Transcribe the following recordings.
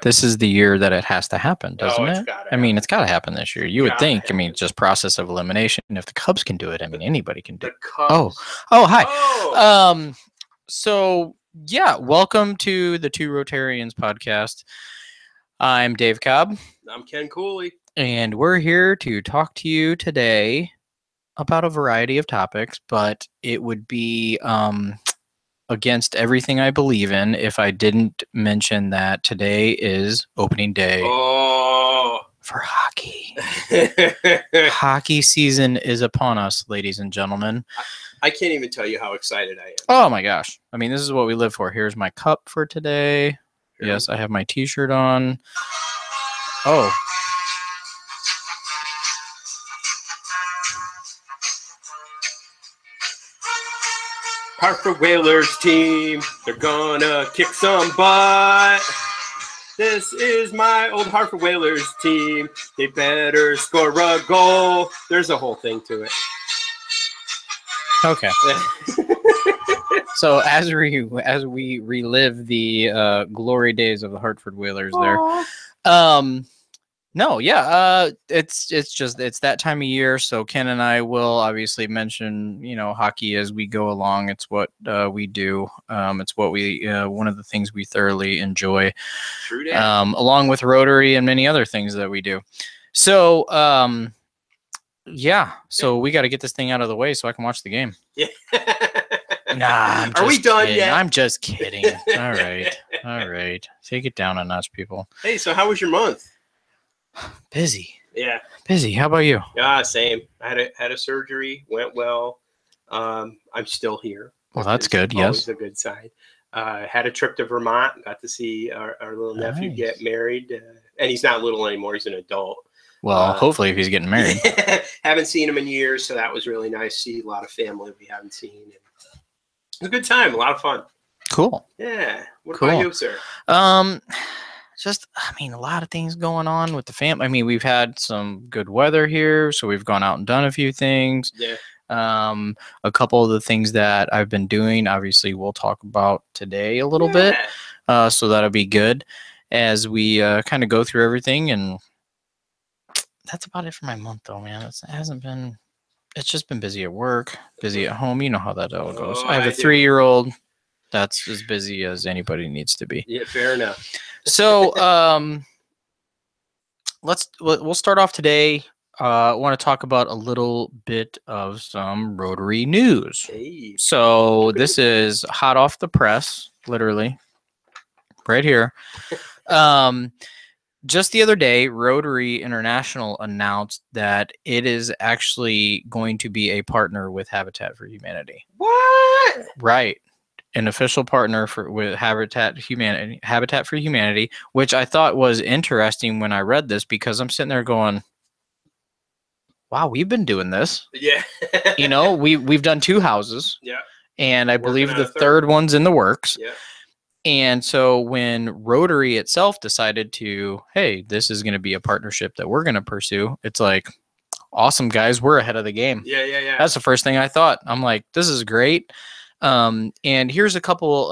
this is the year that it has to happen, doesn't it's it? gotta I mean, happen. it's got to happen this year. You would Gotta think. I mean, happen. just process of elimination. If the Cubs can do it, I mean, anybody can do The it. Cubs. Oh, hi. Oh. So yeah, welcome to the Two Rotarians podcast. I'm Dave Cobb, I'm Ken Cooley. and we're here to talk to you today about a variety of topics, but it would be against everything I believe in if I didn't mention that today is opening day for hockey. Hockey season is upon us, ladies and gentlemen. I can't even tell you how excited I am. Oh my gosh. I mean, this is what we live for. Here's my cup for today. Here. Yes, I have my t-shirt on. Oh. Hartford Whalers team, they're gonna kick some butt. This is my old Hartford Whalers team. They better score a goal. There's a whole thing to it. Okay. So as we relive the glory days of the Hartford Whalers there. No, yeah, it's that time of year. So Ken and I will obviously mention, hockey as we go along. It's what we do. It's what we one of the things we thoroughly enjoy. True that. Along with Rotary and many other things that we do. So yeah, so we got to get this thing out of the way so I can watch the game. Yeah. Nah, Are we done kidding. yet? I'm just kidding. All right. Take it down a notch, people. Hey, so how was your month? Busy. Yeah. Busy. How about you? Yeah, same. I had a surgery, went well. I'm still here. Well, that's good. Always Yes. a good sign. Had a trip to Vermont. Got to see our little nephew Nice. get married, and he's not little anymore. He's an adult. Well, hopefully, if he's getting married. Haven't seen him in years, so that was really nice. See a lot of family we haven't seen. And it was a good time. A lot of fun. Cool. Yeah. What Cool. about you, sir? A lot of things going on with the family. I mean, we've had some good weather here, so we've gone out and done a few things. Yeah. A couple of the things that I've been doing, obviously, we'll talk about today a little bit. So that'll be good as we kind of go through everything. And that's about it for my month, though, man. It's just been busy at work, busy at home. You know how that all goes. I have a 3-year-old. That's as busy as anybody needs to be. Yeah, fair enough. So we'll start off today. I want to talk about a little bit of some Rotary news. Hey. So this is hot off the press, literally, right here. Just the other day, Rotary International announced that it is actually going to be a partner with Habitat for Humanity. What? Right. An official partner with Habitat for Humanity, which I thought was interesting when I read this, because I'm sitting there going, wow, we've been doing this. Yeah. We've done 2 houses. Yeah. And I believe the third one's in the works. Yeah. And so when Rotary itself decided to, hey, this is going to be a partnership that we're going to pursue, it's like, awesome, guys, we're ahead of the game. Yeah. That's the first thing I thought. I'm like, this is great. And here's a couple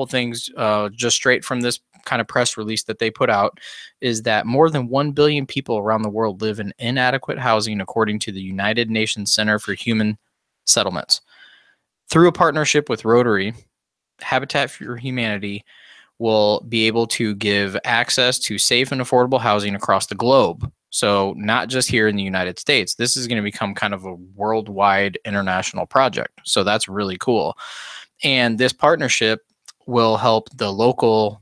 things just straight from this kind of press release that they put out, is that more than 1 billion people around the world live in inadequate housing, according to the United Nations Center for Human Settlements. Through a partnership with Rotary, Habitat for Humanity will be able to give access to safe and affordable housing across the globe. So not just here in the United States. This is going to become kind of a worldwide international project. So that's really cool. And this partnership will help the local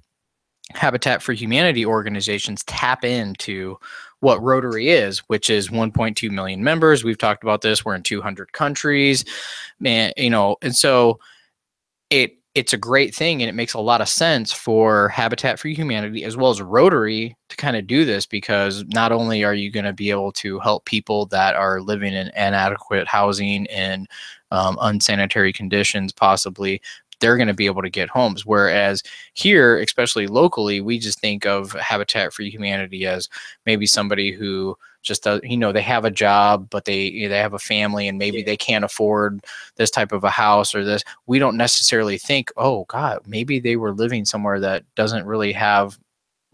Habitat for Humanity organizations tap into what Rotary is, which is 1.2 million members. We've talked about this. We're in 200 countries, man, and so it's a great thing, and it makes a lot of sense for Habitat for Humanity as well as Rotary to kind of do this, because not only are you going to be able to help people that are living in inadequate housing and unsanitary conditions, possibly, they're going to be able to get homes. Whereas here, especially locally, we just think of Habitat for Humanity as maybe somebody who just does, they have a job, but they have a family, and maybe they can't afford this type of a house or this. We don't necessarily think, oh God, maybe they were living somewhere that doesn't really have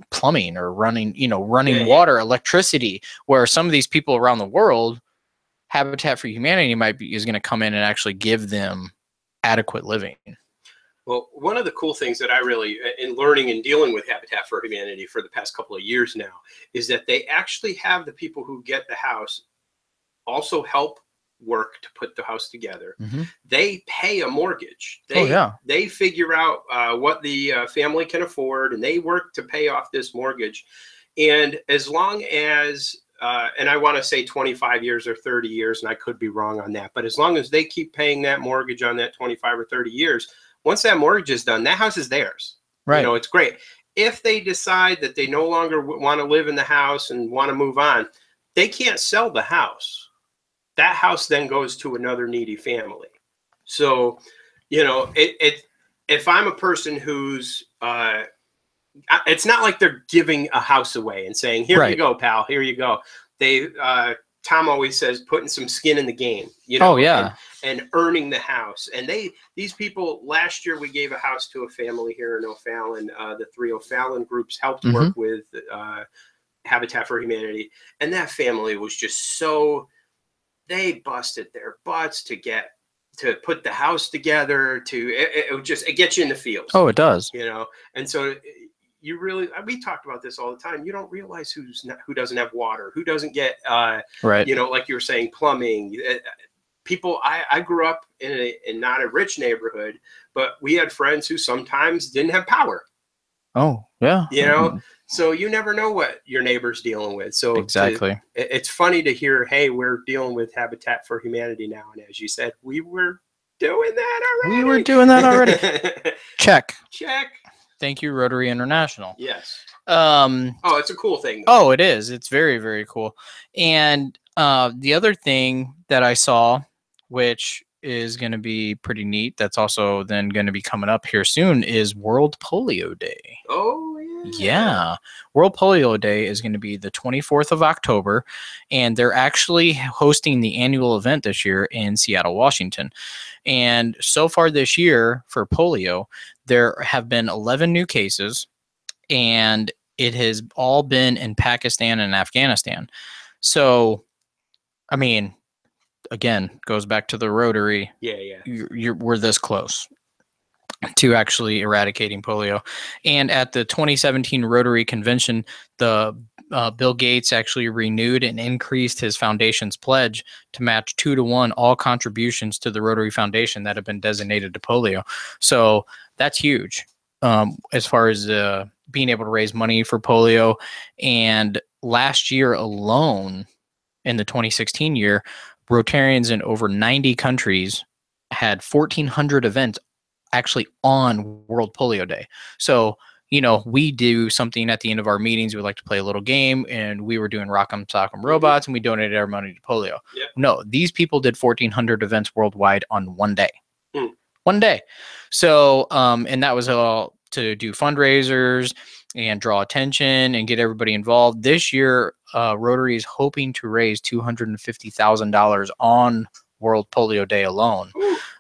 plumbing or running Yeah. water, electricity, where some of these people around the world, Habitat for Humanity is going to come in and actually give them adequate living. Well, one of the cool things that I really, in learning and dealing with Habitat for Humanity for the past couple of years now, is that they actually have the people who get the house also help work to put the house together. Mm-hmm. They pay a mortgage. They figure out what the family can afford, and they work to pay off this mortgage. And as long as, and I want to say 25 years or 30 years, and I could be wrong on that, but as long as they keep paying that mortgage on that 25 or 30 years, once that mortgage is done, that house is theirs. Right. You know, it's great. If they decide that they no longer want to live in the house and want to move on, they can't sell the house. That house then goes to another needy family. So, you know, if I'm a person who's, it's not like they're giving a house away and saying, here you go, pal, here you go. They, Tom always says, putting some skin in the game, you know, and earning the house. And these people, last year we gave a house to a family here in O'Fallon. The 3 O'Fallon groups helped work with Habitat for Humanity. And that family was just they busted their butts to put the house together. It gets you in the feels. Oh, it does. You know, and so we talked about this all the time. You don't realize who doesn't have water, who doesn't get, you know, like you were saying, plumbing. People, I grew up in not a rich neighborhood, but we had friends who sometimes didn't have power. Oh, yeah. You know, so you never know what your neighbor's dealing with. So exactly, it's funny to hear, hey, we're dealing with Habitat for Humanity now. And as you said, we were doing that already. Check. Thank you, Rotary International. Yes. Oh, it's a cool thing, though. Oh, it is. It's very, very cool. And the other thing that I saw, which is going to be pretty neat, that's also then going to be coming up here soon, is World Polio Day. Oh, yeah. Yeah. World Polio Day is going to be the 24th of October, and they're actually hosting the annual event this year in Seattle, Washington. And so far this year for polio, there have been 11 new cases, and it has all been in Pakistan and Afghanistan. So, I mean, again, goes back to the Rotary. Yeah. We're this close to actually eradicating polio. And at the 2017 Rotary Convention, the Bill Gates actually renewed and increased his foundation's pledge to match 2-to-1 all contributions to the Rotary Foundation that have been designated to polio. So that's huge as far as being able to raise money for polio. And last year alone, in the 2016 year, Rotarians in over 90 countries had 1,400 events actually on World Polio Day. So, you know, we do something at the end of our meetings. We like to play a little game, and we were doing Rock'em Sock'em Robots, and we donated our money to polio. Yep. No, these people did 1,400 events worldwide on one day. 1 day. So, and that was all to do fundraisers and draw attention and get everybody involved. This year, Rotary is hoping to raise $250,000 on World Polio Day alone.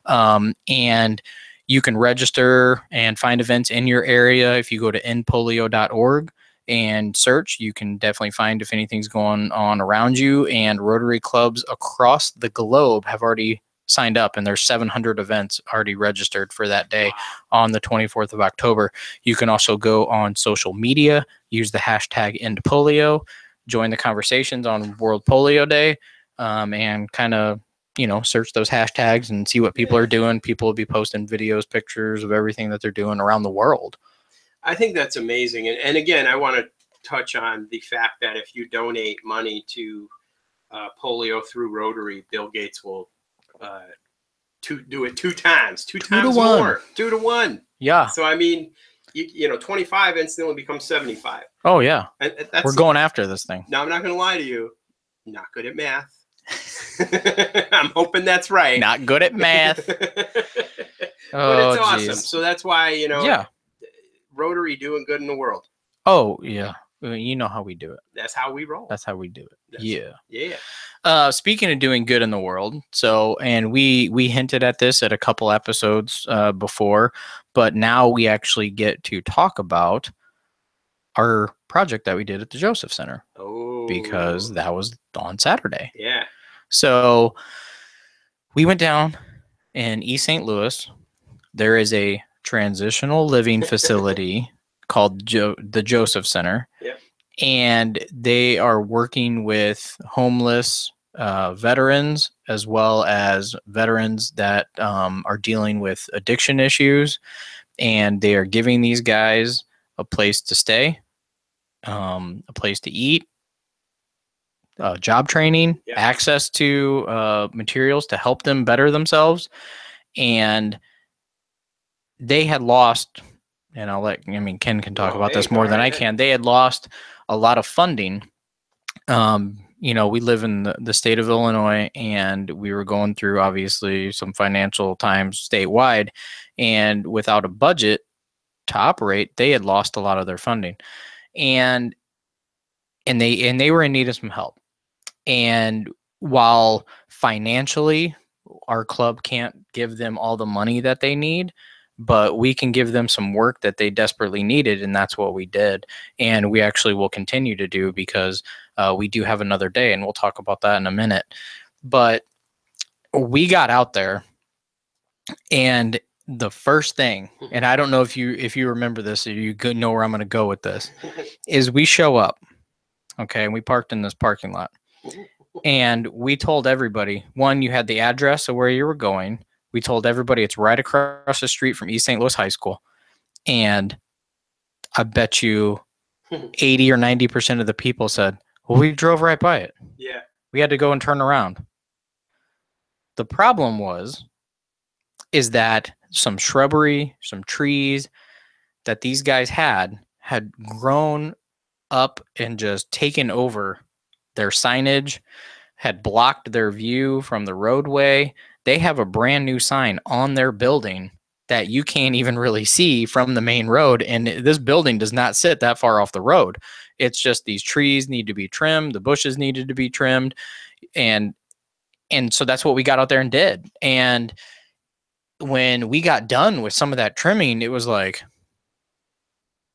And you can register and find events in your area. If you go to endpolio.org and search, you can definitely find if anything's going on around you. And Rotary clubs across the globe have already signed up, and there's 700 events already registered for that day on the 24th of October. You can also go on social media, use the hashtag #EndPolio, join the conversations on World Polio Day, and kind of, you know, search those hashtags and see what people are doing. People will be posting videos, pictures of everything that they're doing around the world. I think that's amazing. And again, I want to touch on the fact that if you donate money to polio through Rotary, Bill Gates will do it 2 times, 2 times more, 2-to-1. Yeah. So, I mean, you know, 25 instantly becomes 75. Oh, yeah. And we're going after this thing. Now, I'm not going to lie to you. Not good at math. I'm hoping that's right. Not good at math. But it's awesome. So that's why, you know, Rotary doing good in the world. Oh, yeah. You know how we do it. That's how we roll. That's how we do it. Yeah. Speaking of doing good in the world, so, and we hinted at this at a couple episodes before, but now we actually get to talk about our project that we did at the Joseph Center Oh. because that was on Saturday. Yeah. So we went down in East St. Louis. There is a transitional living facility called the Joseph Center. Yep. And they are working with homeless veterans as well as veterans that are dealing with addiction issues. And they are giving these guys a place to stay, a place to eat, job training, Yeah. access to materials to help them better themselves. And they had lost, and Ken can talk about this more than I can. They had lost a lot of funding. We live in the state of Illinois, and we were going through obviously some financial times statewide, and without a budget to operate, they had lost a lot of their funding, and they were in need of some help. And while financially our club can't give them all the money that they need, but we can give them some work that they desperately needed, and that's what we did. And we actually will continue to do because we do have another day, and we'll talk about that in a minute. But we got out there, and the first thing, and I don't know if you remember this, or you know where I'm going to go with this, is we show up, okay, and we parked in this parking lot. And we told everybody, one, you had the address of where you were going. We told everybody it's right across the street from East St. Louis High School. And I bet you 80 or 90% of the people said, well, we drove right by it. Yeah. We had to go and turn around. The problem is that some shrubbery, some trees that these guys had grown up and just taken over their signage, had blocked their view from the roadway. They have a brand new sign on their building that you can't even really see from the main road. And this building does not sit that far off the road. It's just these trees need to be trimmed. The bushes needed to be trimmed. And so that's what we got out there and did. And when we got done with some of that trimming, it was like,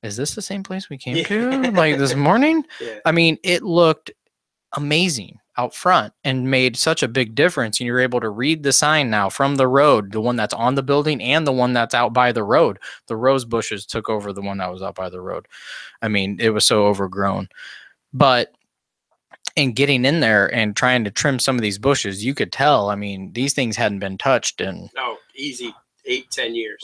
is this the same place we came to like this morning? Yeah. I mean, it looked amazing out front and made such a big difference. And you're able to read the sign now from the road, the one that's on the building and the one that's out by the road. The rose bushes took over the one that was out by the road. I mean, it was so overgrown. But in getting in there and trying to trim some of these bushes, you could tell, I mean, these things hadn't been touched in easy 8-10 years.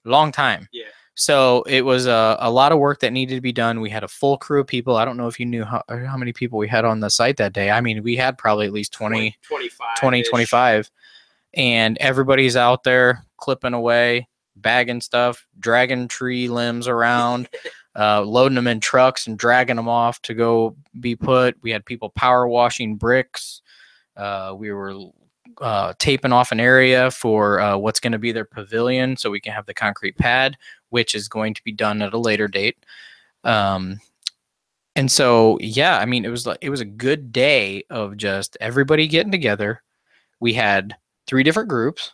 Long time. Yeah. So it was a lot of work that needed to be done. We had a full crew of people. I don't know if you knew how many people we had on the site that day. I mean, we had probably at least 25. And everybody's out there clipping away, bagging stuff, dragging tree limbs around, loading them in trucks and dragging them off to go be put. We had people power washing bricks. We were taping off an area for what's going to be their pavilion so we can have the concrete pad, which is going to be done at a later date. And so, yeah, I mean, it was a good day of just everybody getting together. We had 3 different groups.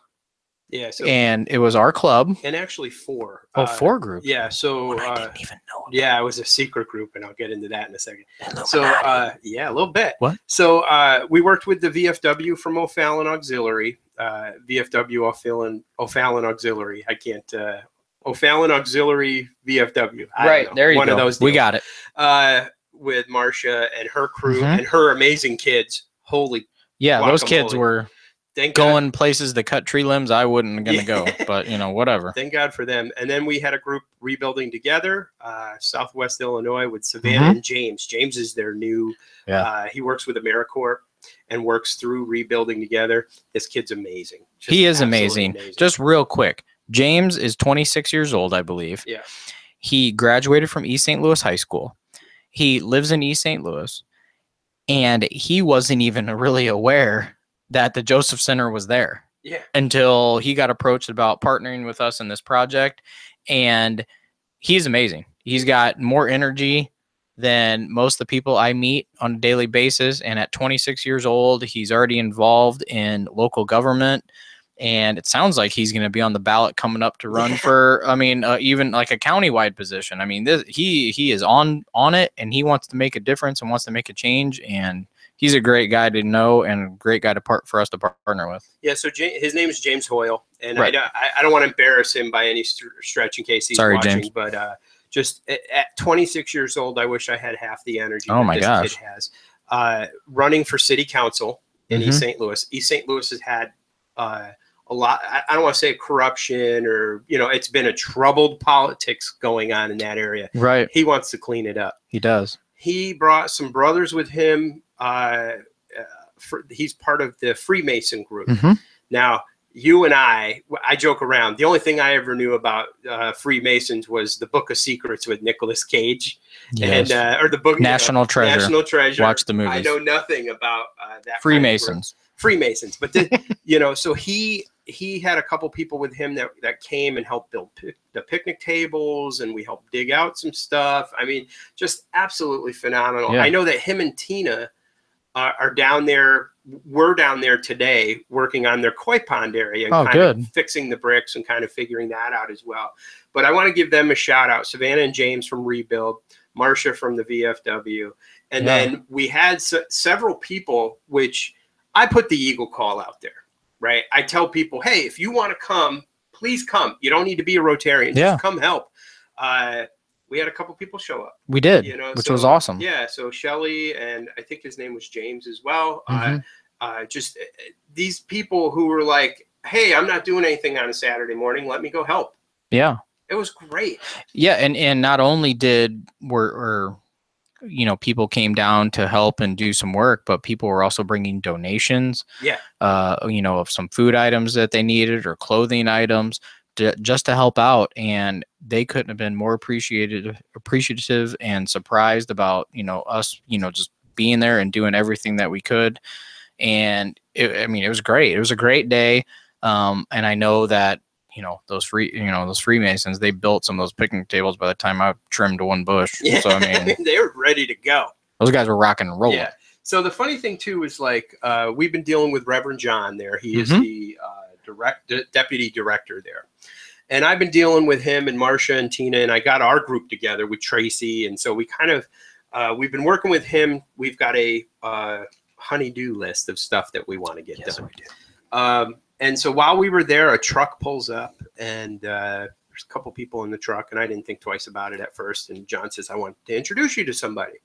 Yeah. So, and it was our club. And actually 4. 4 groups. Yeah. So I didn't even know. Yeah, it was a secret group, and I'll get into that in a second. Illuminati. So, yeah, a little bit. What? So we worked with the VFW from O'Fallon Auxiliary. VFW O'Fallon Auxiliary. I can't. O'Fallon Auxiliary VFW. Right, there you go. One of those deals. We got it. With Marcia and her crew and her amazing kids. Holy. Yeah, those kids were going places to cut tree limbs I wasn't going to go, but whatever. Thank God for them. And then we had a group rebuilding together, Southwest Illinois with Savannah and James. James is their new, he works with AmeriCorps and works through rebuilding together. This kid's amazing. He is amazing. Just real quick. James is 26 years old, I believe. Yeah. He graduated from East St. Louis High School. He lives in East St. Louis, and he wasn't even really aware that the Joseph Center was there until he got approached about partnering with us in this project. And he's amazing. He's got more energy than most of the people I meet on a daily basis. And at 26 years old, he's already involved in local government. And it sounds like he's going to be on the ballot coming up to run for, I mean, even like a countywide position. I mean, he is on it, and he wants to make a difference and wants to make a change. And he's a great guy to know and a great guy for us to partner with. Yeah. So his name is James Hoyle, and Right. I don't want to embarrass him by any stretch in case he's watching, James. but just at 26 years old, I wish I had half the energy Oh that my this gosh. kid has. Running for city council in East St. Louis. East St. Louis has had a lot. I don't want to say corruption or, it's been a troubled politics going on in that area. Right. He wants to clean it up. He does. He brought some brothers with him. He's part of the Freemason group. Now, you and I joke around. The only thing I ever knew about Freemasons was the Book of Secrets with Nicolas Cage, yes. and or the book National Treasure. National Treasure. Watch the movies. I know nothing about that. Freemasons. Freemasons, but so he had a couple people with him that came and helped build the picnic tables, and we helped dig out some stuff. I mean, just absolutely phenomenal. Yeah. I know that him and Tina are down there. We're down there today working on their koi pond area and kind of fixing the bricks and kind of figuring that out as well. But I want to give them a shout out. Savannah and James from Rebuild, Marcia from the VFW. And then we had several people, which I put the Eagle Call out there, right? I tell people, hey, if you want to come, please come. You don't need to be a Rotarian. Just come help. We had a couple people show up. We did, which was awesome. Yeah, so Shelly, and I think his name was James as well. Just these people who were like, hey, I'm not doing anything on a Saturday morning. Let me go help. Yeah. It was great. Yeah, and not only were people came down to help and do some work, but people were also bringing donations. Yeah. Of some food items that they needed or clothing items just to help out, and they couldn't have been more appreciative and surprised about us just being there and doing everything that we could. And it was great. It was a great day. And I know that those Freemasons, they built some of those picnic tables by the time I trimmed one bush. Yeah. So I mean they were ready to go. Those guys were rocking and rolling. Yeah. So the funny thing too is we've been dealing with Reverend John there. He is the deputy director there. And I've been dealing with him and Marcia and Tina, and I got our group together with Tracy. And so we kind of, we've been working with him. We've got a honey-do list of stuff that we want to get done. We do. And so while we were there, a truck pulls up, and there's a couple people in the truck, and I didn't think twice about it at first. And John says, I want to introduce you to somebody.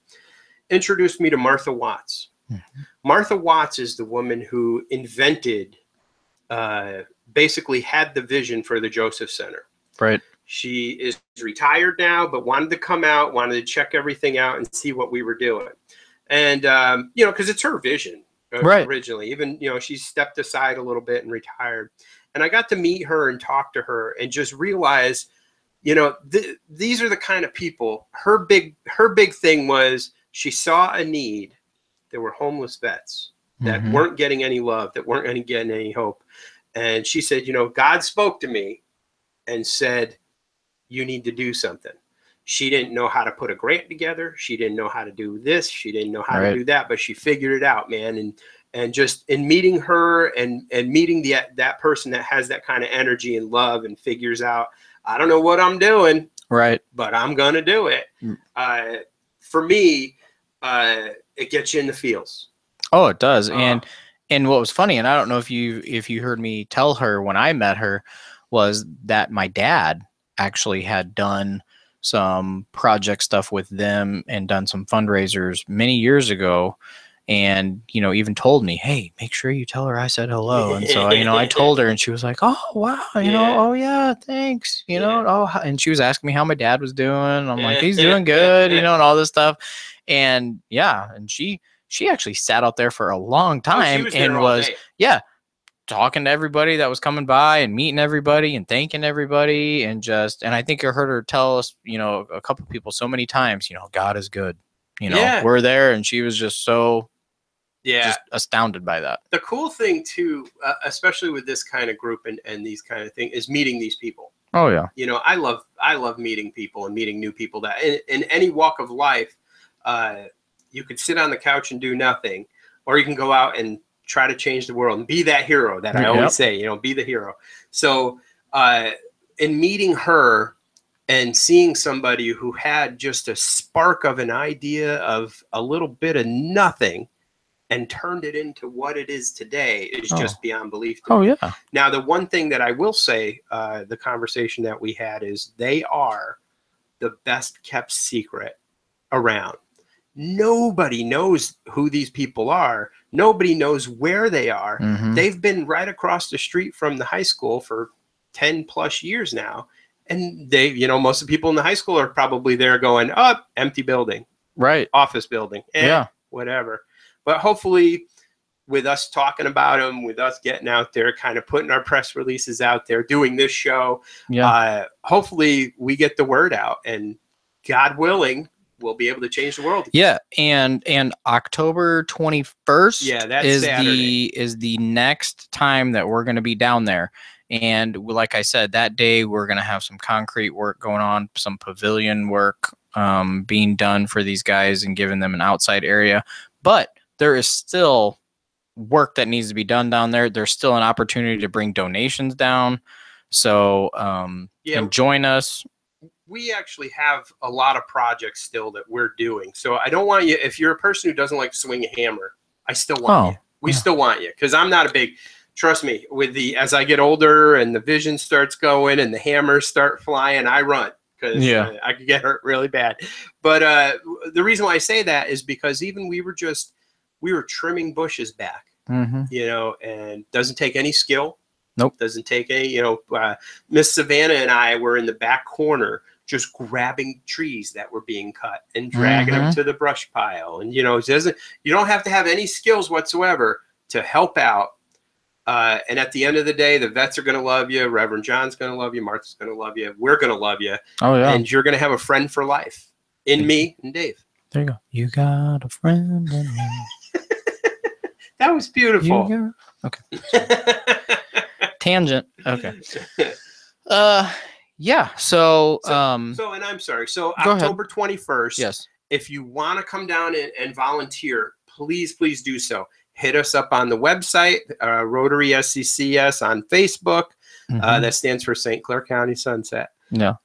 Introduced me to Martha Watts. Martha Watts is the woman who invented basically had the vision for the Joseph Center. Right. She is retired now, but wanted to come out, wanted to check everything out and see what we were doing. And, because it's her vision originally. Even, she stepped aside a little bit and retired. And I got to meet her and talk to her and just realize, these are the kind of people. Her big thing was she saw a need. There were homeless vets that weren't getting any love, that weren't getting any hope. And she said, God spoke to me and said, you need to do something. She didn't know how to put a grant together. She didn't know how to do this. She didn't know how to do that, but she figured it out, man. And just in meeting her and meeting that person that has that kind of energy and love and figures out, I don't know what I'm doing, right, but I'm going to do it. For me, it gets you in the feels. Oh, it does. And what was funny, and I don't know if you heard me tell her when I met her, was that my dad actually had done some project stuff with them and done some fundraisers many years ago, and even told me, hey, make sure you tell her I said hello. And so I told her, and she was like, oh wow, oh yeah, thanks, and she was asking me how my dad was doing. I'm like, he's doing good, and all this stuff. And and she actually sat out there for a long time and was talking to everybody that was coming by and meeting everybody and thanking everybody, and I think I heard her tell us, a couple people so many times, God is good, we're there. And she was just so just astounded by that. The cool thing too, especially with this kind of group and these kind of things, is meeting these people. Oh yeah. I love meeting people and meeting new people that in any walk of life, you could sit on the couch and do nothing, or you can go out and try to change the world and be that hero that I always say, you know, be the hero. So in meeting her and seeing somebody who had just a spark of an idea of a little bit of nothing and turned it into what it is today is just beyond belief to me. Yeah. Now, the one thing that I will say, the conversation that we had is they are the best kept secret around. Nobody knows who these people are. Nobody knows where they are. They've been right across the street from the high school for 10 plus years now. And they, you know, most of the people in the high school are probably there going, oh, empty building, right? Office building, whatever. But hopefully with us talking about them, with us getting out there, kind of putting our press releases out there, doing this show, hopefully we get the word out, and God willing, we'll be able to change the world. Yeah, and October 21st that's is Saturday. the next time that we're going to be down there. And like I said, that day we're going to have some concrete work going on, some pavilion work being done for these guys and giving them an outside area. But there is still work that needs to be done down there. There's still an opportunity to bring donations down. So and join us. We actually have a lot of projects still that we're doing. So I don't want you, if you're a person who doesn't like to swing a hammer, I still want you. We still want you, because I'm not a big, trust me, with the, as I get older and the vision starts going and the hammers start flying, I run, because I could get hurt really bad. But the reason why I say that is because even we were trimming bushes back, you know, and doesn't take any skill. Nope. Doesn't take any, you know, Miss Savannah and I were in the back corner just grabbing trees that were being cut and dragging them to the brush pile. And, you know, you don't have to have any skills whatsoever to help out. And at the end of the day, the vets are going to love you. Reverend John's going to love you. Martha's going to love you. We're going to love you. Oh, yeah. And you're going to have a friend for life in me and Dave. There you go. You got a friend in me. That was beautiful. Okay. Tangent. Okay. Yeah. So, and I'm sorry. So October 21st. Yes. If you want to come down and volunteer, please do so. Hit us up on the website, Rotary SCCS on Facebook. That stands for St. Clair County Sunset. Yeah.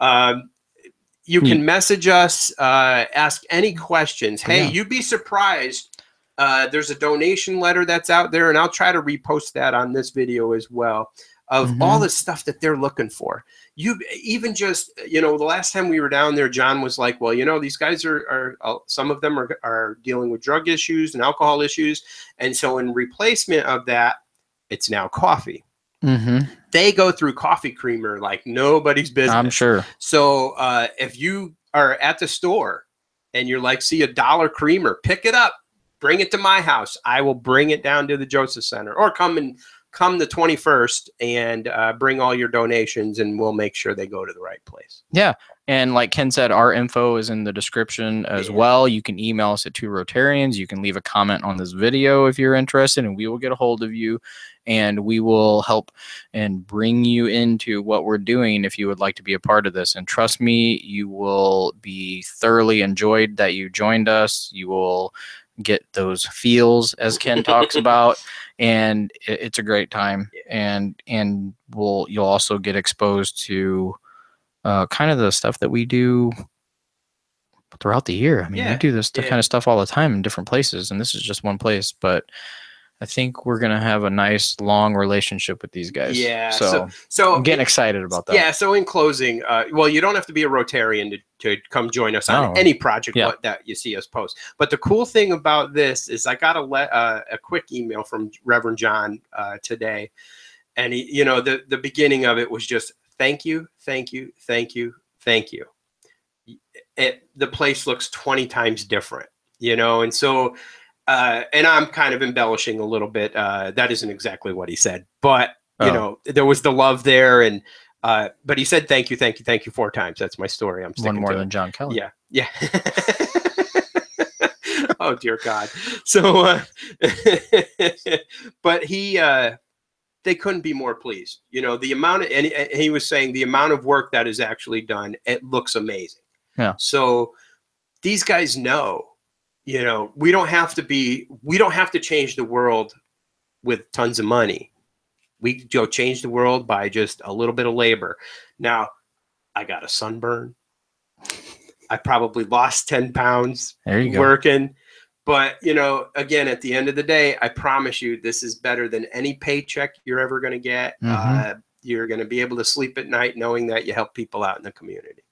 You can message us, ask any questions. Hey, you'd be surprised. There's a donation letter that's out there, and I'll try to repost that on this video as well, of all the stuff that they're looking for. You even just, you know, the last time we were down there, John was like, well, you know, these guys are some of them are dealing with drug issues and alcohol issues. And so in replacement of that, it's now coffee. They go through coffee creamer like nobody's business. I'm sure. So if you are at the store and you're like, see $1 creamer, pick it up, bring it to my house. I will bring it down to the Joseph Center, or come the 21st and bring all your donations, and we'll make sure they go to the right place. Yeah. And like Ken said, our info is in the description as well. You can email us at 2 Rotarians. You can leave a comment on this video if you're interested, and we will get a hold of you, and we will help and bring you into what we're doing if you would like to be a part of this. And trust me, you will be thoroughly enjoyed that you joined us. You will get those feels, as Ken talks about, and it's a great time. And you'll also get exposed to kind of the stuff that we do throughout the year. I mean, we do this kind of stuff all the time in different places, and this is just one place. But I think we're gonna have a nice long relationship with these guys. Yeah. So I'm getting excited about that. Yeah. So in closing, well, you don't have to be a Rotarian to come join us on any project that you see us post. But the cool thing about this is I got a quick email from Reverend John today, and he, you know, the beginning of it was just thank you. The place looks 20 times different, you know, and so. And I'm kind of embellishing a little bit. That isn't exactly what he said, but you know, there was the love there, and but he said thank you 4 times. That's my story. I'm sticking one more to than John Kelly. Yeah. Oh dear God. So, but they couldn't be more pleased. You know, the amount of, and he was saying the amount of work that is actually done. It looks amazing. Yeah. So these guys know. You know, we don't have to change the world with tons of money. We go change the world by just a little bit of labor. Now, I got a sunburn. I probably lost 10 pounds There you go. working. But, you know, again, at the end of the day, I promise you, this is better than any paycheck you're ever going to get. You're going to be able to sleep at night knowing that you help people out in the community.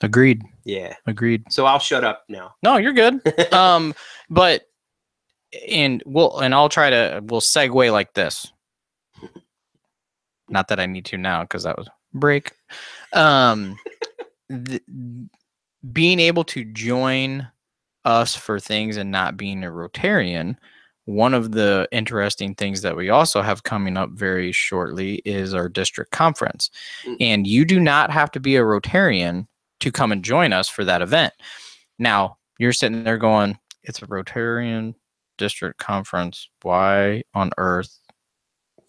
Agreed. Yeah. Agreed. So I'll shut up now. No, you're good. But we'll segue like this. Not that I need to now because that was break. Being able to join us for things and not being a Rotarian, one of the interesting things that we also have coming up very shortly is our district conference. And you do not have to be a Rotarian to come and join us for that event. Now, you're sitting there going, it's a Rotarian district conference. Why on earth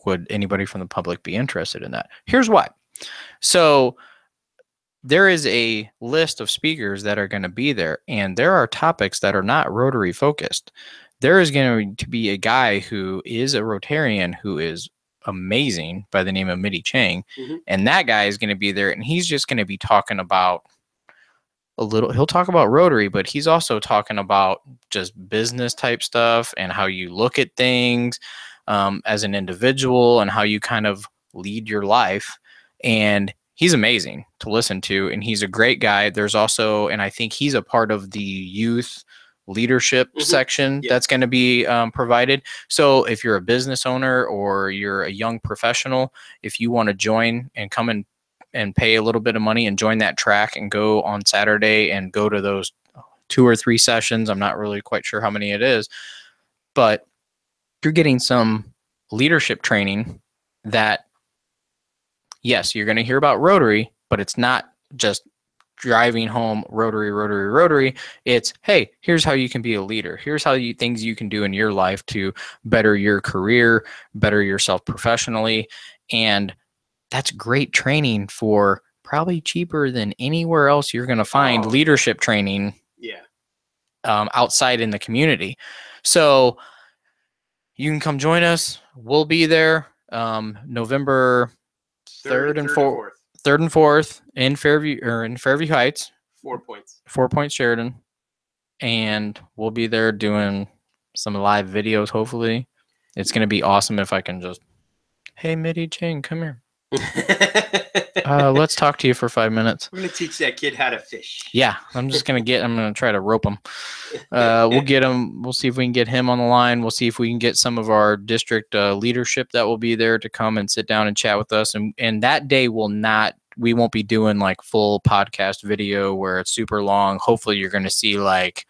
would anybody from the public be interested in that? Here's why. So there is a list of speakers that are going to be there, and there are topics that are not Rotary focused. There is going to be a guy who is a Rotarian who is amazing by the name of Mitty Chang, and that guy is going to be there, and he's just going to be talking about he'll talk about Rotary, but he's also talking about just business type stuff and how you look at things as an individual and how you kind of lead your life. And he's amazing to listen to, and he's a great guy. There's also, and I think he's a part of the youth leadership section that's going to be provided. So if you're a business owner or you're a young professional, if you want to join and come and pay a little bit of money and join that track and go on Saturday and go to those 2 or 3 sessions, I'm not really quite sure how many it is, but you're getting some leadership training that, yes, you're going to hear about Rotary, but it's not just driving home Rotary, Rotary, Rotary. It's, hey, here's how you can be a leader. Here's how things you can do in your life to better your career, better yourself professionally. And that's great training for probably cheaper than anywhere else you're going to find leadership training outside in the community. So you can come join us. We'll be there November 3rd and 4th in Fairview Heights. 4 Points. 4 Points Sheridan. And we'll be there doing some live videos, hopefully. It's going to be awesome if I can just, hey, Mitty Chang, come here. Let's talk to you for 5 minutes. We're going to teach that kid how to fish. Yeah, I'm going to try to rope him. We'll get him. We'll see if we can get him on the line. We'll see if we can get some of our district leadership that will be there to come and sit down and chat with us. And that day we won't be doing like full podcast video where it's super long. Hopefully you're going to see like,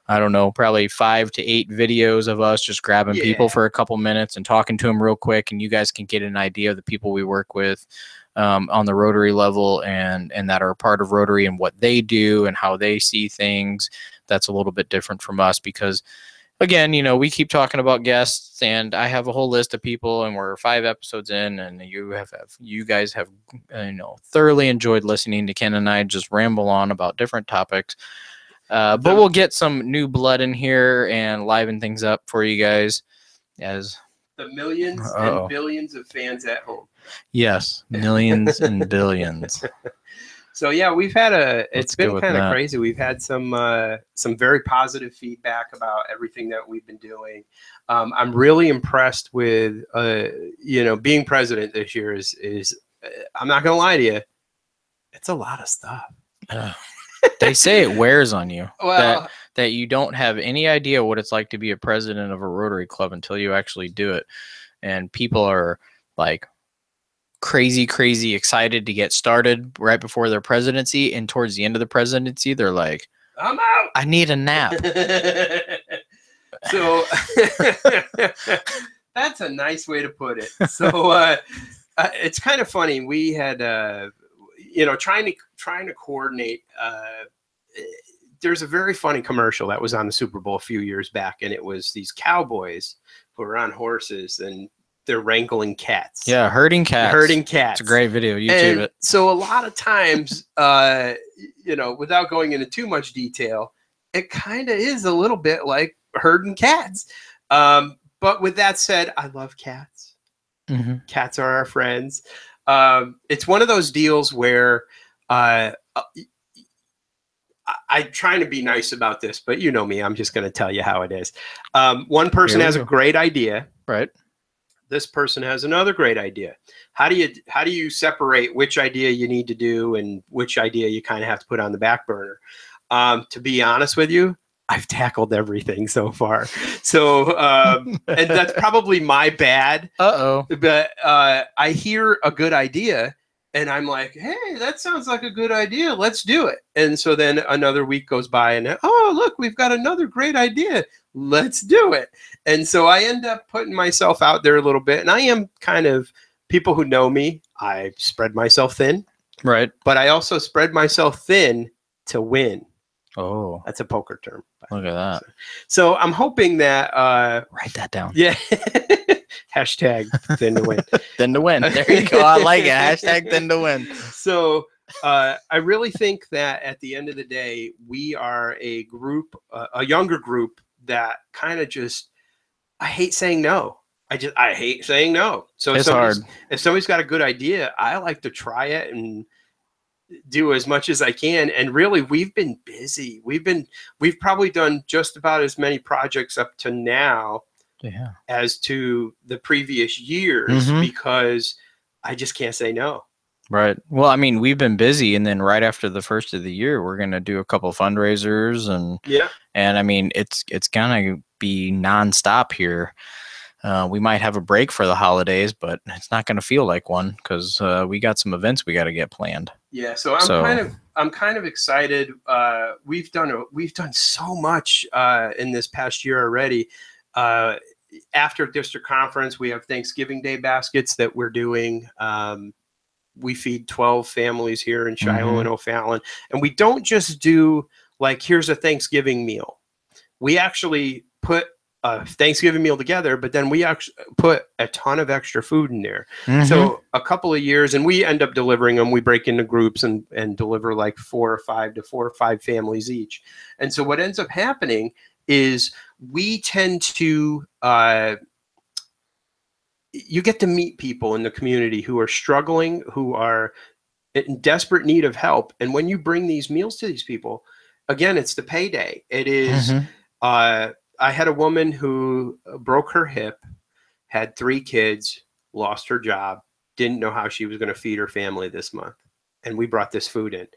I don't know, probably 5 to 8 videos of us just grabbing people for a couple minutes and talking to them real quick. And you guys can get an idea of the people we work with on the Rotary level and that are part of Rotary and what they do and how they see things. That's a little bit different from us because, again, you know, we keep talking about guests and I have a whole list of people and we're 5 episodes in and you guys have thoroughly enjoyed listening to Ken and I just ramble on about different topics. But we'll get some new blood in here and liven things up for you guys as the millions and billions of fans at home. Yes, millions and billions. So yeah, we've had it's been kind of crazy. We've had some very positive feedback about everything that we've been doing. I'm really impressed with being president this year is I'm not gonna lie to you, it's a lot of stuff. They say it wears on you. Well, that you don't have any idea what it's like to be a president of a Rotary Club until you actually do it. And people are like crazy excited to get started right before their presidency. And towards the end of the presidency, they're like, I'm out. I need a nap. So that's a nice way to put it. So it's kind of funny. We had, trying to coordinate. There's a very funny commercial that was on the Super Bowl a few years back, and it was these cowboys who are on horses and they're wrangling cats. Yeah, herding cats. It's a great video. YouTube it. So a lot of times, without going into too much detail, it kind of is a little bit like herding cats. But with that said, I love cats. Mm-hmm. Cats are our friends. It's one of those deals where I'm trying to be nice about this, but you know me, I'm just going to tell you how it is. One person has a great idea. Right. This person has another great idea. How do you separate which idea you need to do and which idea you kind of have to put on the back burner? To be honest with you, I've tackled everything so far. So, and that's probably my bad. But I hear a good idea and I'm like, hey, that sounds like a good idea. Let's do it. And so then another week goes by and, oh, look, we've got another great idea. Let's do it. And so I end up putting myself out there a little bit. And I am kind of, people who know me, I spread myself thin. Right. But I also spread myself thin to win. Oh, that's a poker term. Look at that. So I'm hoping that write that down. Yeah. Hashtag thin to win. Thin to win. There you go. I like it. Hashtag thin to win. So I really think that at the end of the day, we are a group, a younger group that kind of just, I hate saying no. I hate saying no. So it's hard. If somebody's got a good idea, I like to try it and do as much as I can. And really, we've been busy. We've probably done just about as many projects up to now as to the previous years because I just can't say no. Right. Well, I mean, we've been busy, and then right after the first of the year, we're going to do a couple fundraisers, and I mean, it's gonna be nonstop here. We might have a break for the holidays, but it's not going to feel like one because we got some events we got to get planned. Yeah, so I'm kind of excited. We've done so much in this past year already. After district conference, we have Thanksgiving Day baskets that we're doing. We feed 12 families here in Shiloh and O'Fallon, and we don't just do like here's a Thanksgiving meal. We actually put a Thanksgiving meal together, but then we actually put a ton of extra food in there. So a couple of years, and we end up delivering them. We break into groups and deliver like 4 or 5 families each. And so what ends up happening is we tend to, you get to meet people in the community who are struggling, who are in desperate need of help. And when you bring these meals to these people, again, it's the payday. It is, I had a woman who broke her hip, had 3 kids, lost her job, didn't know how she was going to feed her family this month. And we brought this food in.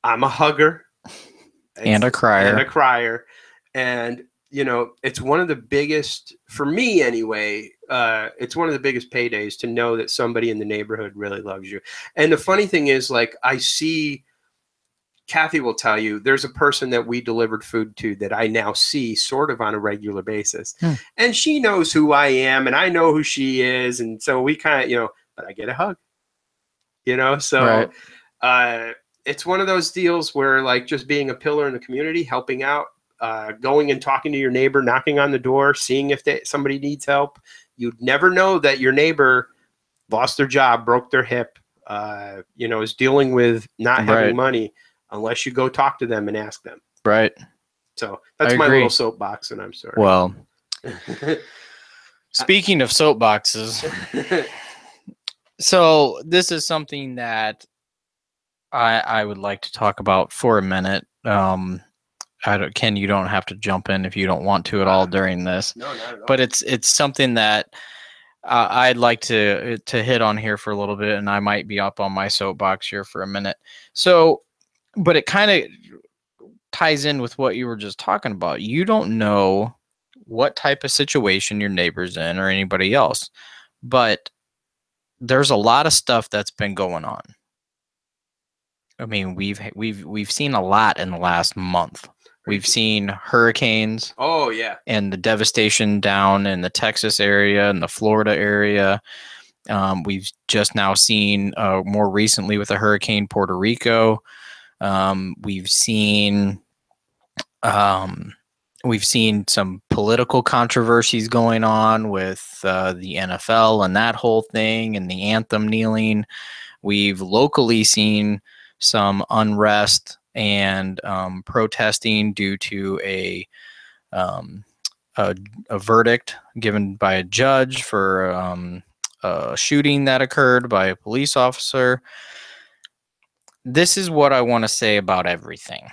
I'm a hugger. And a crier. And, you know, it's one of the biggest, for me anyway, it's one of the biggest paydays to know that somebody in the neighborhood really loves you. And the funny thing is, like, I see, Kathy will tell you, there's a person that we delivered food to that I now see sort of on a regular basis. And she knows who I am and I know who she is. And so we kind of, you know, but I get a hug, you know? So it's one of those deals where like just being a pillar in the community, helping out, going and talking to your neighbor, knocking on the door, seeing if somebody needs help. You'd never know that your neighbor lost their job, broke their hip, you know, is dealing with not having money unless you go talk to them and ask them. Right. So that's my little soapbox, and I'm sorry. Well, speaking of soapboxes, so this is something that I would like to talk about for a minute. Ken, you don't have to jump in if you don't want to at all during this. No, not at all. But it's something that I'd like to hit on here for a little bit, and I might be up on my soapbox here for a minute. So, but it kind of ties in with what you were just talking about. You don't know what type of situation your neighbor's in or anybody else, but there's a lot of stuff that's been going on. I mean, we've seen a lot in the last month. We've seen hurricanes. Oh, yeah. And the devastation down in the Texas area and the Florida area. We've just now seen more recently with the hurricane Puerto Rico. We've seen some political controversies going on with the NFL and that whole thing and the anthem kneeling. We've locally seen some unrest and protesting due to a a verdict given by a judge for a shooting that occurred by a police officer. This is what I want to say about everything.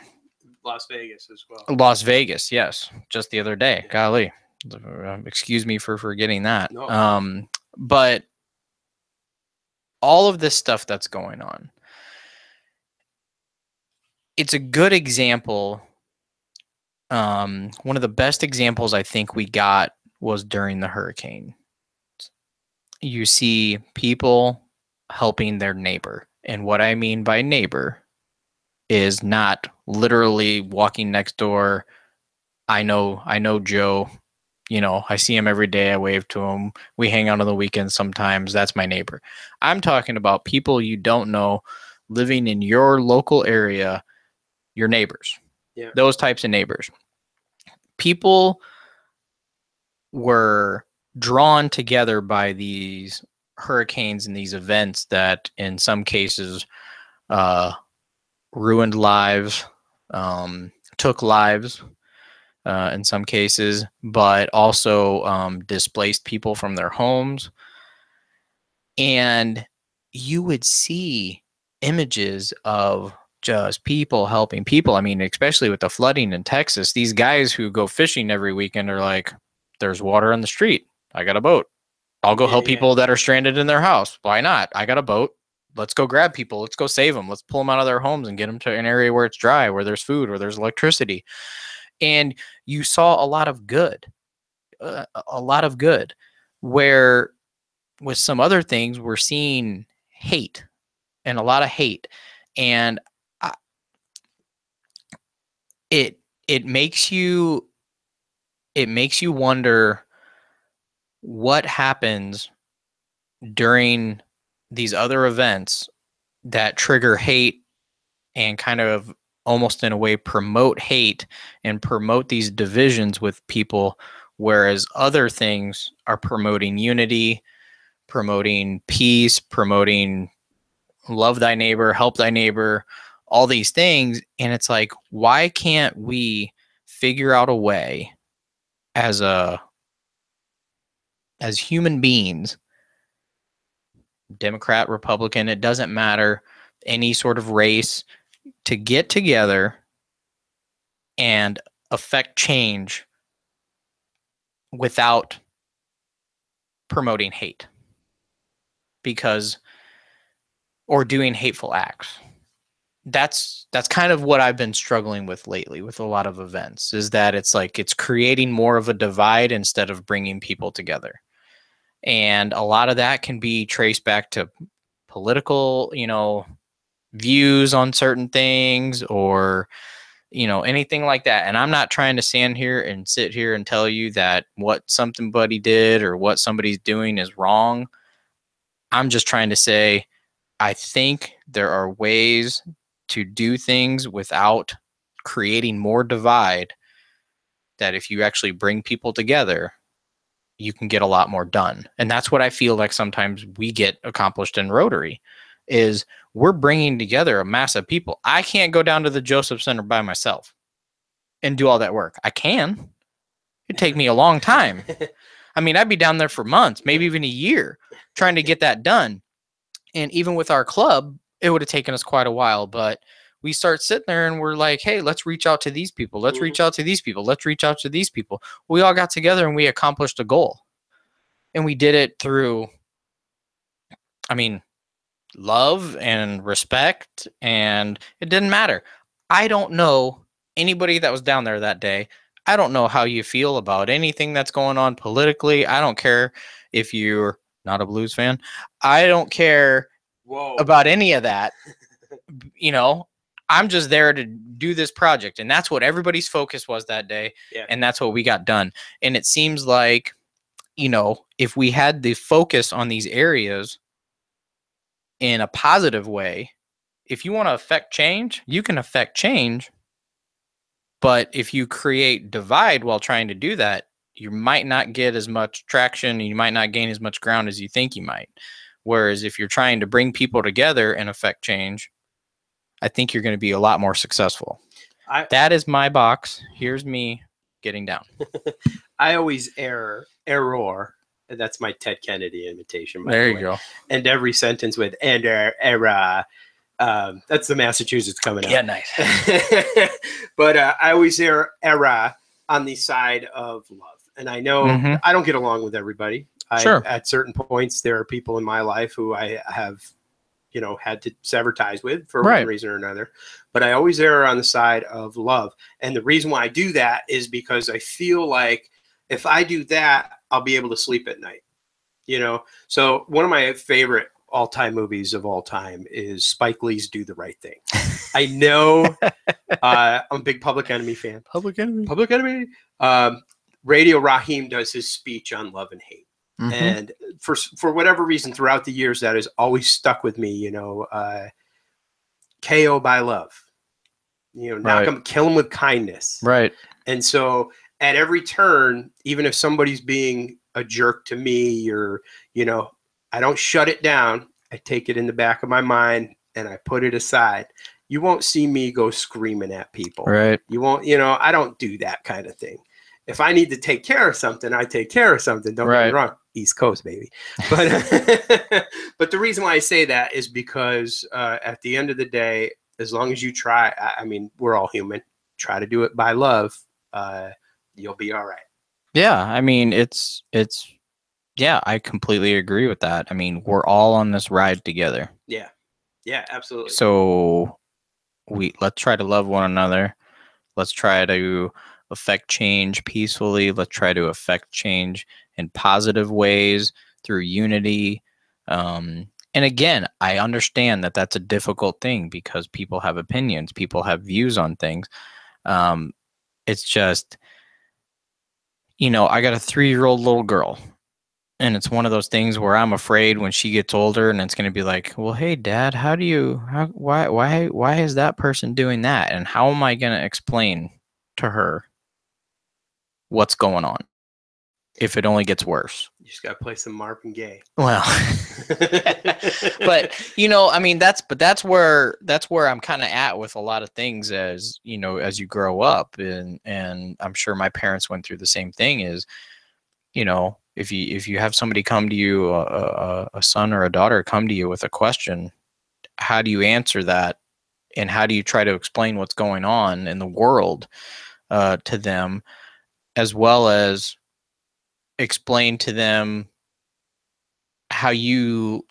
Las Vegas as well. Las Vegas, yes, just the other day. Yeah. Golly, excuse me for forgetting that. No. But all of this stuff that's going on, it's a good example. One of the best examples I think we got was during the hurricane. You see people helping their neighbor. And what I mean by neighbor is not literally walking next door. I know Joe, I see him every day. I wave to him. We hang out on the weekends sometimes. That's my neighbor. I'm talking about people you don't know living in your local area, your neighbors. Yeah. Those types of neighbors. People were drawn together by these hurricanes and these events that in some cases ruined lives, took lives in some cases, but also displaced people from their homes. And you would see images of just people helping people. I mean, especially with the flooding in Texas, these guys who go fishing every weekend are like, there's water on the street. I got a boat. I'll go help people that are stranded in their house. Why not? I got a boat. Let's go grab people. Let's go save them. Let's pull them out of their homes and get them to an area where it's dry, where there's food, where there's electricity. And you saw a lot of good, where with some other things, we're seeing hate and a lot of hate. And it makes you wonder what happens during these other events that trigger hate and kind of almost in a way promote hate and promote these divisions with people, whereas other things are promoting unity, promoting peace, promoting love thy neighbor, help thy neighbor, all these things. And it's like, why can't we figure out a way as human beings, Democrat, Republican, it doesn't matter, any sort of race, to get together and affect change without promoting hate or doing hateful acts. That's kind of what I've been struggling with lately with a lot of events, is that it's like it's creating more of a divide instead of bringing people together. And a lot of that can be traced back to political, views on certain things or, anything like that. And I'm not trying to stand here and sit here and tell you that what somebody did or what somebody's doing is wrong. I'm just trying to say, I think there are ways to do things without creating more divide, that if you actually bring people together, you can get a lot more done. And that's what I feel like sometimes we get accomplished in Rotary, is we're bringing together a mass of people. I can't go down to the Joseph Center by myself and do all that work. I can. It'd take me a long time. I mean, I'd be down there for months, maybe even a year, trying to get that done. And even with our club, it would have taken us quite a while, but we start sitting there and we're like, hey, let's reach out to these people. Let's reach out to these people. Let's reach out to these people. We all got together and we accomplished a goal. And we did it through, love and respect, and it didn't matter. I don't know anybody that was down there that day. I don't know how you feel about anything that's going on politically. I don't care if you're not a Blues fan. I don't care about any of that. I'm just there to do this project. And that's what everybody's focus was that day. Yeah. And that's what we got done. And it seems like, if we had the focus on these areas in a positive way, if you want to affect change, you can affect change. But if you create divide while trying to do that, you might not get as much traction. And you might not gain as much ground as you think you might. Whereas if you're trying to bring people together and affect change, I think you're going to be a lot more successful. That is my box. Here's me getting down. I always error. That's my Ted Kennedy imitation. By There the you way. go. And every sentence with and error. That's the Massachusetts coming out. Yeah, nice. But I always err on the side of love. And I know I don't get along with everybody. Sure. At certain points, there are people in my life who I have, had to sever ties with for one reason or another. But I always err on the side of love. And the reason why I do that is because I feel like if I do that, I'll be able to sleep at night. So one of my favorite all-time movies of all time is Spike Lee's Do the Right Thing. I know I'm a big Public Enemy fan. Public Enemy. Radio Raheem does his speech on love and hate. And for whatever reason, throughout the years, that has always stuck with me, KO by love, knock him, kill him with kindness. Right. And so at every turn, even if somebody's being a jerk to me or, I don't shut it down. I take it in the back of my mind and I put it aside. You won't see me go screaming at people. Right. You won't, I don't do that kind of thing. If I need to take care of something, I take care of something. Don't get me wrong. East Coast, baby. But but the reason why I say that is because at the end of the day, as long as you try, I mean, we're all human. Try to do it by love. You'll be all right. Yeah. I mean, yeah, I completely agree with that. I mean, we're all on this ride together. Yeah. Yeah, absolutely. So let's try to love one another. Let's try to affect change peacefully. Let's try to affect change in positive ways through unity. And again, I understand that that's a difficult thing because people have opinions, people have views on things. It's just, I got a 3-year-old little girl. And it's one of those things where I'm afraid when she gets older and it's going to be like, well, hey, Dad, why is that person doing that? And how am I going to explain to her what's going on if it only gets worse? You just got to play some Marvin Gaye. Well, but I mean, that's where I'm kind of at with a lot of things as you grow up, and I'm sure my parents went through the same thing. Is if you have somebody come to you, a son or a daughter come to you with a question, how do you answer that, and how do you try to explain what's going on in the world to them, as well as explain to them how you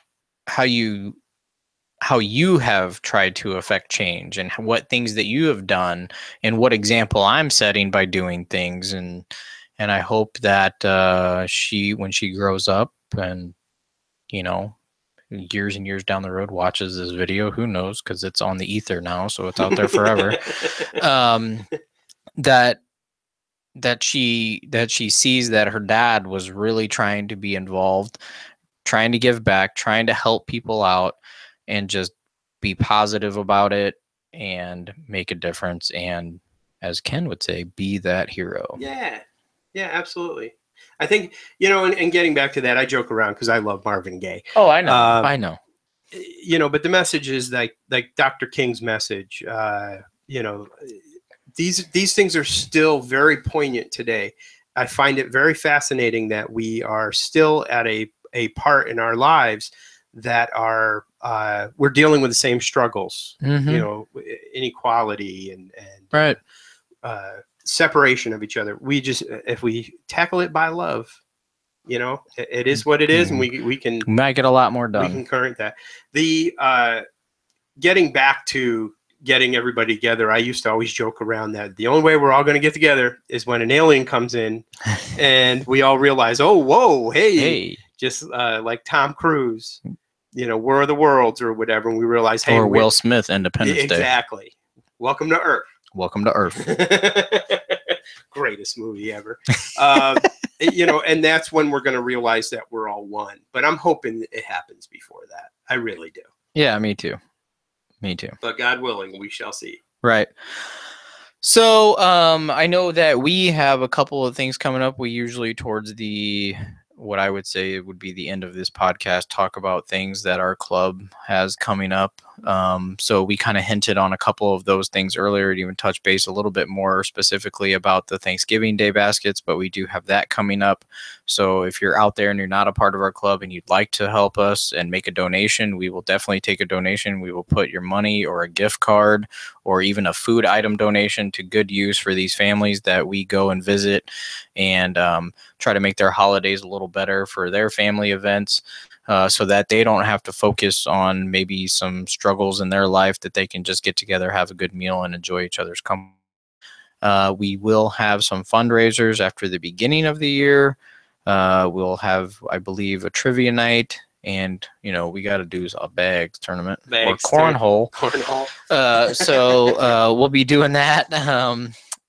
have tried to affect change and what things that you have done and what example I'm setting by doing things. And I hope that when she grows up and, years and years down the road watches this video, who knows, because it's on the ether now, so it's out there forever, that she sees that her dad was really trying to be involved, trying to give back, trying to help people out, and just be positive about it and make a difference. And as Ken would say, be that hero. Yeah. Yeah, absolutely. I think, and getting back to that, I joke around because I love Marvin Gaye. Oh, I know. I know. But the message is like Dr. King's message. These things are still very poignant today. I find it very fascinating that we are still at a part in our lives that are we're dealing with the same struggles. Inequality and right. Separation of each other. We just, if we tackle it by love, it is what it is, and we can might get a lot more done. We can current that. The getting back to getting everybody together, I used to always joke around that the only way we're all going to get together is when an alien comes in and we all realize, oh, whoa, hey. Just like Tom Cruise, War of the Worlds or whatever, and we realize, hey, or Will Smith, Independence Day. Exactly. Welcome to Earth. Welcome to Earth. Greatest movie ever. And that's when we're going to realize that we're all one. But I'm hoping it happens before that. I really do. Yeah, me too. But God willing, we shall see. Right. So I know that we have a couple of things coming up. We usually towards what I would say would be the end of this podcast, talk about things that our club has coming up. So we kind of hinted on a couple of those things earlier, to even touch base a little bit more specifically about the Thanksgiving Day baskets, but we do have that coming up. So if you're out there and you're not a part of our club and you'd like to help us and make a donation, we will definitely take a donation. We will put your money or a gift card or even a food item donation to good use for these families that we go and visit, and try to make their holidays a little better for their family events, so that they don't have to focus on maybe some struggles in their life, that they can just get together, have a good meal, and enjoy each other's company. We will have some fundraisers after the beginning of the year. We'll have, I believe, a trivia night, and we got to do a bags tournament or cornhole. So we'll be doing that,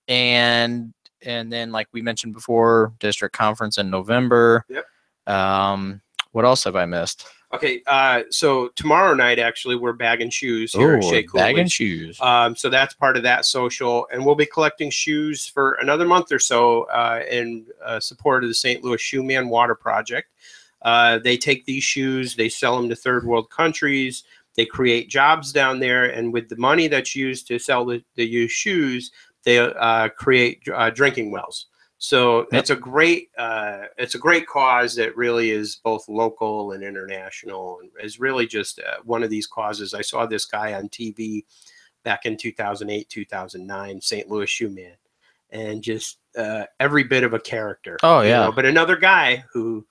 and then, like we mentioned before, district conference in November. Yep. What else have I missed? Okay, so tomorrow night, actually, we're bagging shoes here at Shea Coolidge. Bagging shoes. So that's part of that social, and we'll be collecting shoes for another month or so in support of the St. Louis Shoeman Water Project. They take these shoes, they sell them to third world countries, they create jobs down there, and with the money that's used to sell the used shoes, they create drinking wells. So it's a great cause that really is both local and international, and is really just one of these causes. I saw this guy on TV back in 2008, 2009, St. Louis Shoeman, and just every bit of a character. Oh yeah. But another guy who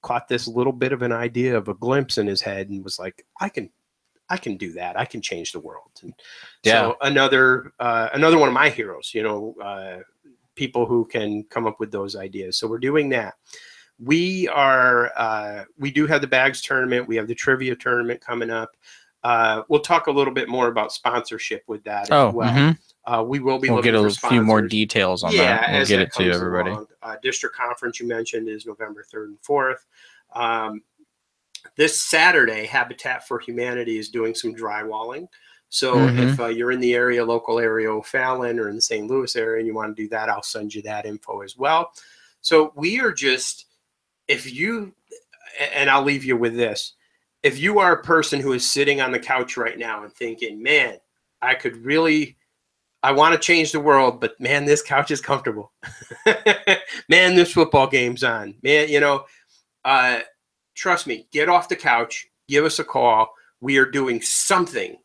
caught this little bit of an idea of a glimpse in his head and was like, I can do that. I can change the world. And so another one of my heroes, people who can come up with those ideas. So we're doing that. We do have the bags tournament. We have the trivia tournament coming up. We'll talk a little bit more about sponsorship with that as well. Mm-hmm. We will be we'll looking get for a few more details on that. We'll get it to everybody. District conference you mentioned is November 3rd and 4th. This Saturday, Habitat for Humanity is doing some drywalling. So if you're in the area, local area, O'Fallon, or in the St. Louis area, and you want to do that, I'll send you that info as well. So we are just, and I'll leave you with this. If you are a person who is sitting on the couch right now and thinking, man, I want to change the world, but man, this couch is comfortable. Man, this football game's on. Man, trust me, get off the couch, give us a call. We are doing something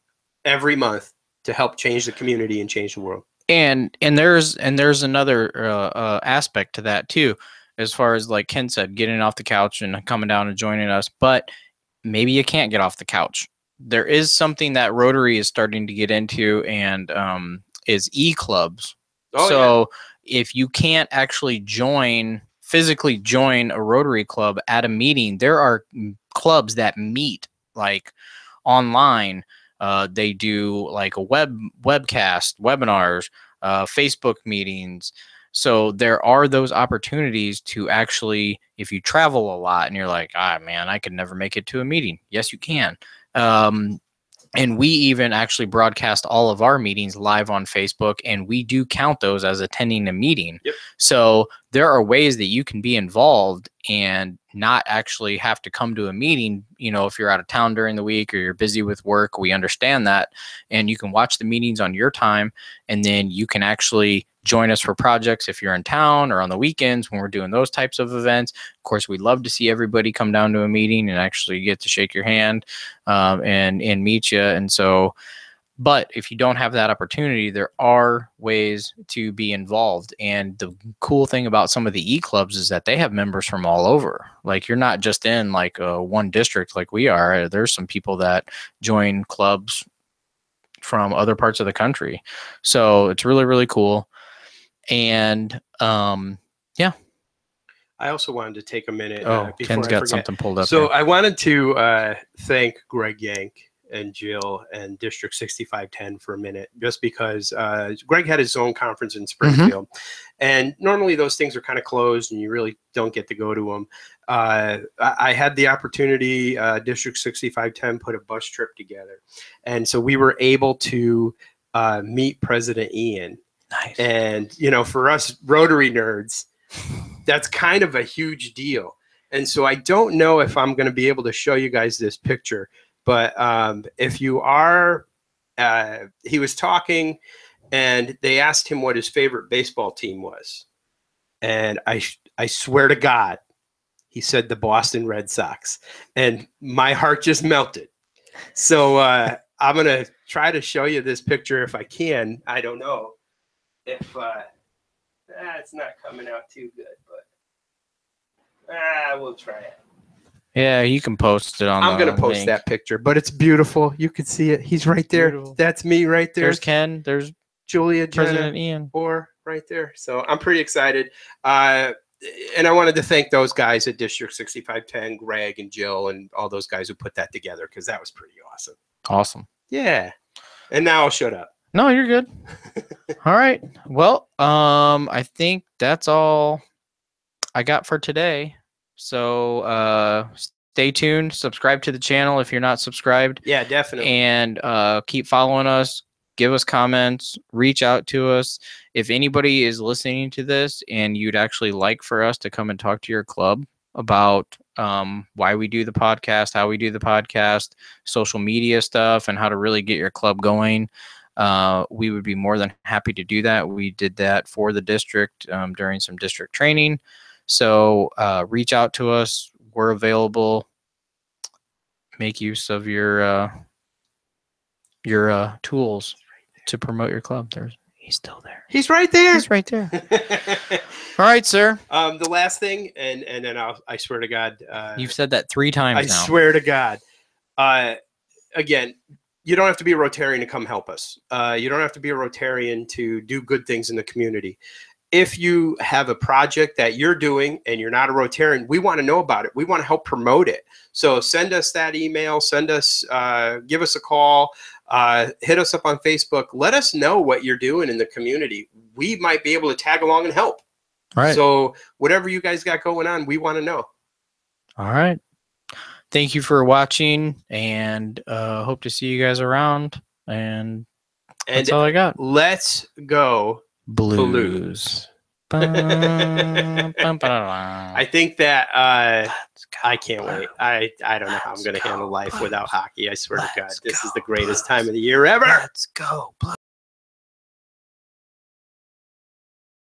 every month to help change the community and change the world. And there's another aspect to that too, as far as, like Ken said, getting off the couch and coming down and joining us. But maybe you can't get off the couch. There is something that Rotary is starting to get into, and is e-clubs. If you can't actually physically join a Rotary club at a meeting, there are clubs that meet like online. They do like a webcast, webinars, Facebook meetings. So there are those opportunities to actually, if you travel a lot and you're like, man, I could never make it to a meeting. Yes, you can. And we even actually broadcast all of our meetings live on Facebook, and we do count those as attending a meeting. Yep. So there are ways that you can be involved and not actually have to come to a meeting. If you're out of town during the week or you're busy with work, we understand that. And you can watch the meetings on your time, and then you can actually join us for projects if you're in town or on the weekends when we're doing those types of events. Of course, we'd love to see everybody come down to a meeting and actually get to shake your hand and meet you. And so, but if you don't have that opportunity, there are ways to be involved. And the cool thing about some of the e-clubs is that they have members from all over. Like, you're not just in like one district like we are. There's some people that join clubs from other parts of the country. So it's really, really cool. And I also wanted to take a minute. Before Ken's got something pulled up. So here. I wanted to thank Greg Yank and Jill and District 6510 for a minute, just because Greg had his own conference in Springfield, and normally those things are kind of closed and you really don't get to go to them. I had the opportunity. District 6510 put a bus trip together, and so we were able to meet President Ian. Nice. And, for us Rotary nerds, that's kind of a huge deal. And so I don't know if I'm going to be able to show you guys this picture, But if you are, he was talking, and they asked him what his favorite baseball team was, and I swear to God, he said the Boston Red Sox, and my heart just melted. So I'm gonna try to show you this picture if I can. I don't know if it's not coming out too good, but we'll try it. Yeah, you can post it on. I'm gonna post link. that picture, but it's beautiful. You can see it. He's right there. Beautiful. That's me right there. There's Ken. There's Julia, President Jenna, Ian. or right there. So I'm pretty excited. And I wanted to thank those guys at District 6510, Greg and Jill, and all those guys who put that together, because that was pretty awesome. Awesome. Yeah. And now I'll shut up. No, you're good. All right. Well, I think that's all I got for today. So stay tuned. Subscribe to the channel if you're not subscribed. Yeah, definitely. And keep following us. Give us comments. Reach out to us. If anybody is listening to this and you'd actually like for us to come and talk to your club about why we do the podcast, how we do the podcast, social media stuff, and how to really get your club going, we would be more than happy to do that. We did that for the district during some district training. So reach out to us. We're available. Make use of your tools to promote your club. He's still there. He's right there. He's right there. All right, sir. The last thing, and then I swear to God. You've said that 3 times now. I swear to God. Again, you don't have to be a Rotarian to come help us. You don't have to be a Rotarian to do good things in the community. If you have a project that you're doing and you're not a Rotarian, we want to know about it. We want to help promote it. So send us that email, send us, give us a call, hit us up on Facebook. Let us know what you're doing in the community. We might be able to tag along and help. Right. So whatever you guys got going on, we want to know. All right. Thank you for watching, and hope to see you guys around. And that's all I got. Let's go Blues. I think that I can't wait. I don't know how I'm going to handle life without hockey. I swear to God, this is the greatest time of the year ever. Let's go Blues.